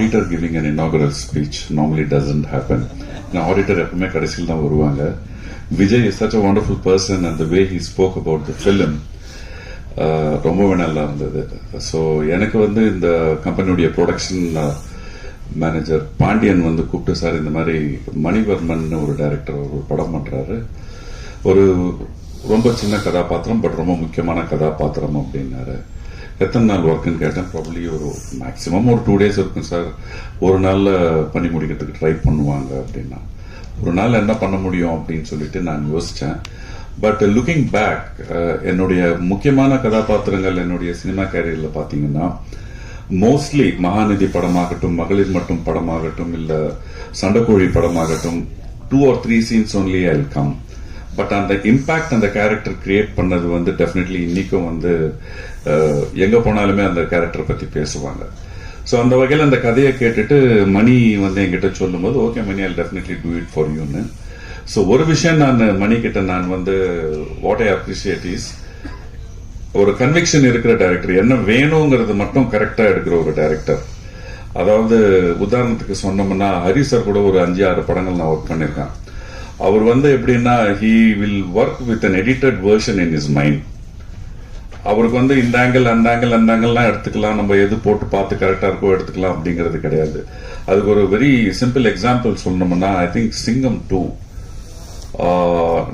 auditor giving an inaugural speech normally doesn't happen. Now, auditor எப்பவுமே கடைசியில் தான் வருவாங்க. Vijay is such a wonderful person and the way he spoke about the film ரொம்பவே நல்லா இருந்தது. So எனக்கு வந்து இந்த கம்பெனியுடைய ப்ரொடக்ஷன் மேனேஜர் பாண்டியன் வந்து கூப்பிட்டு, சார் இந்த மாதிரி மணிவர்மன் ஒரு டைரக்டர் ஒரு படம் பண்றாரு, ஒரு ரொம்ப சின்ன கதாபாத்திரம் பட் ரொம்ப முக்கியமான கதாபாத்திரம் அப்படின்னாரு. எத்தனை நாள் ஒர்க்குன்னு கேட்டேன். ப்ராபப்ளி ஒரு மேக்ஸிமம் ஒரு 2 days இருக்கும் சார், ஒரு நாளில் பண்ணி முடிக்கிறதுக்கு ட்ரை பண்ணுவாங்க அப்படின்னா. ஒரு நாள் என்ன பண்ண முடியும் அப்படின்னு சொல்லிட்டு நான் யோசித்தேன். பட் லுக்கிங் பேக், என்னுடைய முக்கியமான கதாபாத்திரங்கள் என்னுடைய சினிமா கேரியரில் பார்த்தீங்கன்னா மோஸ்ட்லி மகாநிதி படமாகட்டும், மகளிர் மட்டும் படமாகட்டும், இல்லை சண்டைக்கோழி படமாகட்டும், 2 or 3 scenes only I'll come. But அந்த இம்பாக்ட் அந்த கேரக்டர் கிரியேட் பண்ணது வந்து டெஃபினெட்லி இன்னைக்கும் வந்து எங்க போனாலுமே அந்த கேரக்டரை பத்தி பேசுவாங்க. ஸோ அந்த வகையில் அந்த கதையை கேட்டுட்டு மணி வந்து என்கிட்ட சொல்லும் போது, okay Mani, I definitely do it for யூன்னு. ஸோ ஒரு விஷயம் நான் மணி கிட்ட நான் வந்து வாட் ஐ அப்ரிஷியேட் இஸ், ஒரு கன்விக்ஷன் இருக்கிற டைரக்டர், என்ன வேணுங்கிறது மட்டும் கரெக்டா எடுக்கிற ஒரு டைரக்டர். அதாவது உதாரணத்துக்கு சொன்னோம்னா, ஹரி சார் கூட ஒரு 5-6 படங்கள் நான் ஒர்க் பண்ணிருக்கேன். அவர் வந்து எப்படின்னா, he will work with an edited version in is mind. அவருக்கு வந்து இந்த ஆங்கிள் அந்த ஆங்கிள் அந்த ஆங்கிள்லாம் எடுத்துக்கலாம், நம்ம எது போட்டு பார்த்து கரெக்டா இருக்கோ எடுத்துக்கலாம் அப்படிங்கிறது கிடையாது. அதுக்கு ஒரு வெரி சிம்பிள் எக்ஸாம்பிள் சொல்லணும்னா, ஐ திங்க் சிங்கம் 2,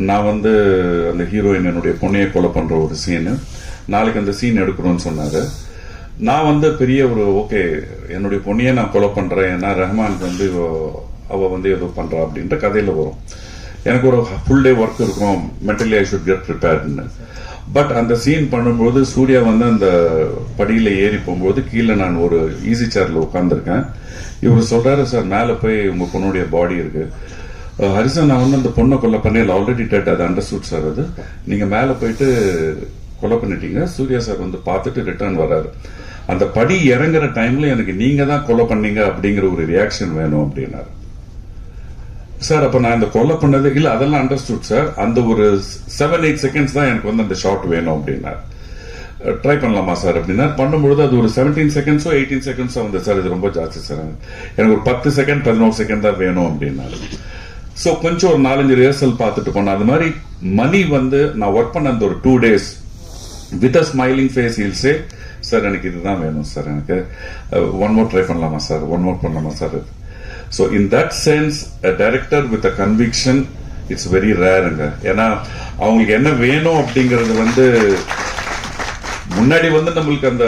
நான் வந்து அந்த ஹீரோயின் என்னுடைய பொண்ணையை கொலை பண்ற ஒரு சீனு, நாளைக்கு அந்த சீன் எடுக்கிறோம்னு சொன்னாரு. நான் வந்து பெரிய ஒரு ஓகே, என்னுடைய பொண்ணையை நான் கொலை பண்றேன், ஏன்னா ரஹ்மான் வந்து அவ வந்து ஏதோ பண்றா அப்படின்ற கதையில வரும். எனக்கு ஒரு ஃபுல் டே ஒர்க் இருக்கும், மென்டலி ஐ ஷுட் கெட் ப்ரிப்பேர்ட்னு. பட் அந்த சீன் பண்ணும்போது சூர்யா வந்து அந்த படியில ஏறி போகும்போது கீழே நான் ஒரு ஈஸி சேர்ல உட்காந்துருக்கேன். இவர் சொல்றாரு, சார் மேல போய் உங்க பொண்ணுடைய பாடி இருக்கு, ஹரிசன் நான் வந்து அந்த பொண்ணை கொலை பண்ணேன், ஆல்ரெடி டெட், அது அண்டர்ஸ்டுட் சார், அது நீங்க மேல போயிட்டு கொலை பண்ணிட்டீங்க. சூர்யா சார் வந்து பார்த்துட்டு ரிட்டர்ன் வர்றாரு. அந்த படி இறங்குற டைம்ல எனக்கு நீங்க தான் கொலை பண்ணீங்க அப்படிங்கிற ஒரு ரியாக்ஷன் வேணும் அப்படின்னாரு. சார் அப்ப நான் இந்த கொலை பண்ணது இல்ல, அதெல்லாம் அண்டர்ஸ்டுட் சார், அந்த ஒரு 7-8 seconds தான் எனக்கு வந்து அந்த ஷாட் வேணும் அப்படின்னாரு. ட்ரை பண்ணலாமா சார் அப்படின்னா, பண்ணும்பொழுது அது ஒரு 17 seconds 18 seconds வந்து, சார் இது ரொம்ப ஜாஸ்தி சார், எனக்கு ஒரு 10 second 11 second தான் வேணும் அப்படின்னாரு. ஸோ கொஞ்சம் ஒரு 4-5 ரிஹர்சல் பார்த்துட்டு போனேன். அது மாதிரி மணி வந்து நான் ஒர்க் பண்ண அந்த ஒரு 2 days with a smiling face he'll say, sir எனக்கு இதுதான் வேணும் சார், எனக்கு ஒன் மோர் ட்ரை பண்ணலாமா சார், ஒன் மோர் பண்ணலாமா sir. So in that sense, a director with a conviction, it's very rare. ஏன்னா அவங்களுக்கு என்ன வேணும் அப்படிங்கறது வந்து முன்னாடி வந்து நம்மளுக்கு அந்த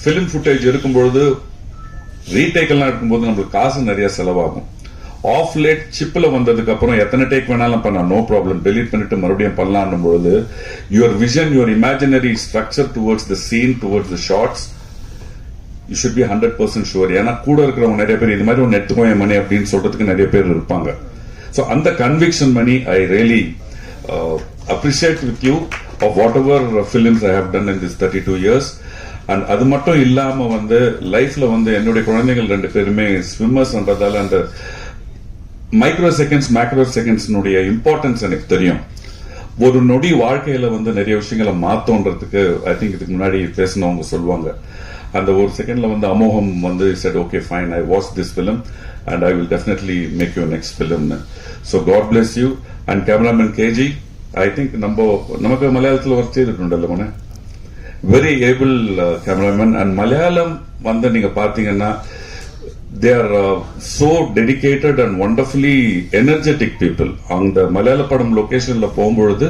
பிலிம் ஃபுட்டேஜ் இருக்கும்பொழுது, ரீடேக் எல்லாம் இருக்கும்போது நம்மளுக்கு காசு நிறைய செலவாகும். ஆஃப் லேட் சிப்ல வந்ததுக்கு அப்புறம் எத்தனை டேக் வேணாலும் பண்ண, நோ ப்ராப்ளம், டெலீட் பண்ணிட்டு மறுபடியும் பண்ணலாம் பொழுது, your vision, your imaginary structure towards the scene, towards the shots, you should be 100% sure. ஏன்னா கூட இருக்கிறவங்க நிறைய பேர் இது மாதிரி ஒன்று எடுத்துக்கோ என் மணி அப்படின்னு சொல்றதுக்கு நிறைய பேர் இருப்பாங்க. ஸோ அந்த conviction Mani I really appreciate with you of whatever films I have done in this 32 years. And அது மட்டும் இல்லாம வந்து லைஃப்ல வந்து என்னுடைய குழந்தைகள் 2 பேருமே ஸ்விம்மர்ஸ்ன்றதால அந்த மைக்ரோ செகண்ட்ஸ் மேக்ரோ செகண்ட்ஸ்னுடைய இம்பார்ட்டன்ஸ் எனக்கு தெரியும். ஒரு நொடி வாழ்க்கையில வந்து நிறைய விஷயங்களை மாத்தோன்றதுக்கு ஐ திங்க் இதுக்கு முன்னாடி பேசினவங்க சொல்லுவாங்க, அந்த ஒரு செகண்ட்ல வந்து அமோகம் வந்து said okay fine, I watched this film and I will definitely make your next film. So God bless you. And cameraman KG, I think நமக்கு மலையாளத்தில் ஒர்க் செய்திருக்கணும்ல மன, very able cameraman. and Malayalam வந்து நீங்க பாத்தீங்கன்னா they are so dedicated and wonderfully energetic people. அந்த மலையாள படம் லொகேஷன்ல போகும்பொழுது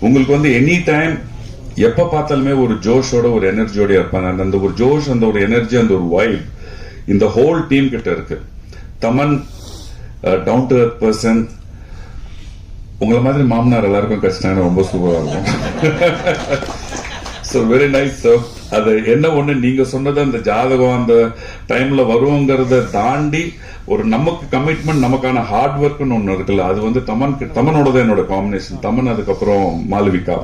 உங்களுக்கு வந்து எனி டைம் எப்ப பார்த்தாலுமே ஒரு ஜோஷோட ஒரு எனர்ஜியோட இருப்பாங்க. அந்த ஒரு ஜோஷ், அந்த ஒரு எனர்ஜி, அந்த ஒரு வைப் இந்த ஹோல் டீம் கிட்ட இருக்கு. Thaman down to earth person, உங்களை மாதிரி மாமனார் எல்லாருக்கும் கிடைச்சிட்டாங்கன்னா ரொம்ப சூப்பரா இருக்கும். So very nice sir. அது என்ன ஒண்ணு நீங்க சொன்னது, அந்த ஜாதகம் அந்த டைம்ல வருவோங்கிறத தாண்டி ஒரு நமக்கு கமிட்மெண்ட், நமக்கான ஹார்ட் ஒர்க்னு ஒண்ணு இருக்குல்ல, அது வந்து தமனோட என்னோட காம்பினேஷன். தமன் அதுக்கப்புறம் மாலவிகா.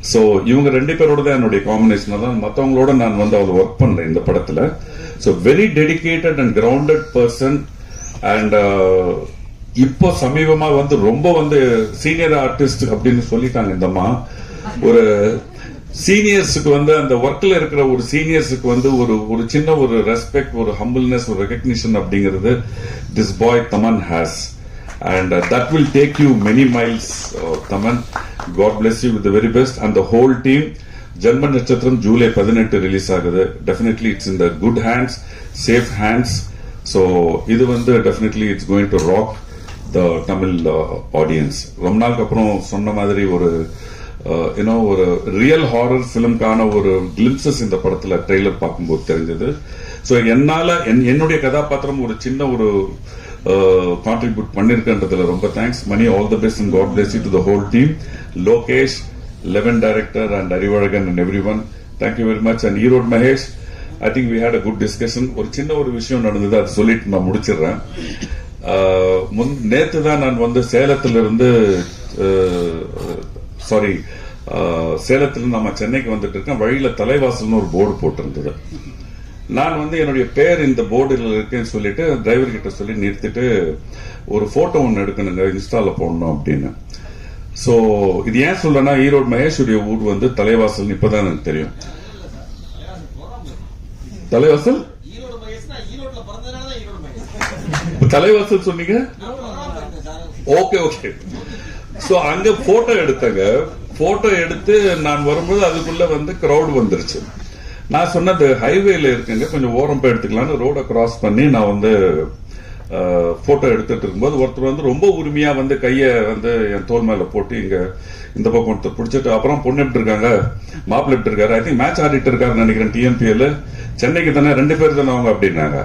சோ இவங்க 2 பேரோட தான் என்னுடைய காம்பினேஷன் தான். மற்றவங்களோட நான் வந்து அவர் ஒர்க் பண்றேன் இந்த படத்துல. So very dedicated and grounded person. And இப்போ சமீபமா வந்து ரொம்ப வந்து சீனியர் ஆர்டிஸ்ட் அப்படின்னு சொல்லிட்டாங்க இந்தம்மா. ஒரு சீனியர்ஸுக்கு வந்து அந்த ஒர்க்ல இருக்கிற ஒரு சீனியர்ஸுக்கு வந்து ஒரு சின்ன ஒரு ரெஸ்பெக்ட், ஒரு ஹம்பிள்னஸ், ஒரு ரெகக்னிஷன் அப்படிங்கிறது this boy Thaman has. And that will take you many miles, Taman. God bless you with the very best. And the whole team. Janma Natchatram July 18 release agudhu. Definitely it's in the good hands, safe hands. So, idu vandu definitely it's going to rock the Tamil audience. Ramnal kaprom sonna madri oru ஒரு real horror ஃபிலிம்கான ஒரு glimpses இந்த படத்துல trailer பார்க்கும்போது தெரிஞ்சது. So என்னால என்னுடைய கதாபாத்திரம் ஒரு சின்ன ஒரு கான்ட்ரிபியூட் பண்ணிருக்கன்றதுல ரொம்ப thanks. Mani, all the best and God bless you to the whole team. Lokesh, eleven director and Arivazhagan and everyone, thank you very much. And Erode Mahesh, I think we had a good discussion. ஒரு சின்ன ஒரு விஷயம் நடந்தது, அது சொல்லிட்டு நான் முடிச்சிடுறேன். நேத்து தான் நான் வந்து சேலத்திலிருந்து நம்ம சென்னைக்கு வந்துட்டு இருக்கேன். வழியில தலைவாசல்னு ஒரு போர்டு போட்டிருந்தது. நான் வந்து என்னுடைய பேர் இந்த போர்டில் இருக்கேன்னு சொல்லிட்டு டிரைவர் கிட்ட சொல்லி நிறுத்திட்டு ஒரு போட்டோ ஒன்னு எடுக்கணுங்க, இன்ஸ்டால போடணும் அப்படின்னு. சோ இது ஏன் சொல்றேன்னா, ஈரோடு மகேஷுடைய ஊர் வந்து தலைவாசல். இப்பதான் எனக்கு தெரியும் தலைவாசல். தலைவாசல் சொன்னீங்க. Okay okay. சோ அங்க போட்டோ எடுத்தங்க. போட்டோ எடுத்து நான் வரும்போது அதுக்குள்ள வந்து கிரௌட் வந்துருச்சு. நான் சொன்னது ஹைவேல இருக்குங்க, கொஞ்சம் ஓரம் போய் எடுத்துக்கலாம்னு ரோட கிராஸ் பண்ணி நான் வந்து போட்டோ எடுத்துட்டு இருக்கும்போது ஒருத்தர் வந்து ரொம்ப உரிமையா வந்து கைய வந்து என் தோல் மேல போட்டு இங்க இந்த பக்கம் ஒருத்தர் பிடிச்சிட்டு, அப்புறம் பொண்ணு எப்படி இருக்காங்க, மாப்பிள்ள எப்படி இருக்காரு, ஐ திங்க் மேட்ச் ஆடிட்டு இருக்காரு நினைக்கிறேன், டிஎம்பிஎல் சென்னைக்கு தானே, 2 பேர் தானே அவங்க அப்படின்னாங்க.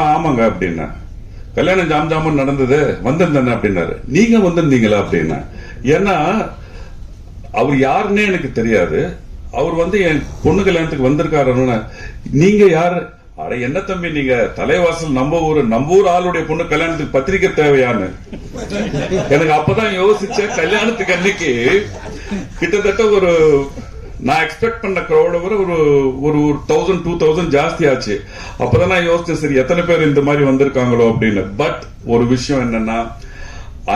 ஆமாங்க அப்படின்னா. கல்யாணம் ஜாம் நடந்தது, வந்திருந்தானே அப்படின்னாரு. நீங்க வந்திருந்தீங்களா அப்படின்னா. ஏன்னா அவர் யாருன்னே எனக்கு தெரியாது. அவர் வந்து என் பொண்ணு கல்யாணத்துக்கு வந்திருக்காரு. நீங்க யாரு? அட என்ன தம்பி, நீங்க தலைவாசல் நம்ம ஊர் ஆளுடைய பொண்ணு கல்யாணத்துக்கு பத்திரிக்கை தேவையான்னு. எனக்கு அப்பதான் யோசிச்சேன். கல்யாணத்துக்கு அன்னைக்கு கிட்டத்தட்ட ஒரு நான் எக்ஸ்பெக்ட் பண்ண கிரௌட விட ஒரு 1000-2000 ஜாஸ்தி ஆச்சு. அப்பதான் நான் யோசிச்சேன், சரி எத்தனை பேர் இந்த மாதிரி வந்திருக்காங்களோ அப்படின்னு. பட் ஒரு விஷயம் என்னன்னா,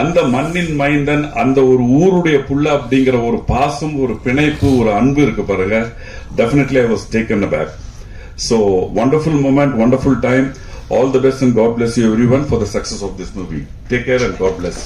அந்த மண்ணின் மைந்தன், அந்த ஒரு ஊருடைய புள்ள அப்படிங்கிற ஒரு பாசம், ஒரு பிணைப்பு, ஒரு அன்பு இருக்கு பாருங்க. Definitely I was taken aback. So wonderful moment, wonderful time. All the best and God bless you everyone for the success of this movie. Take care and God bless.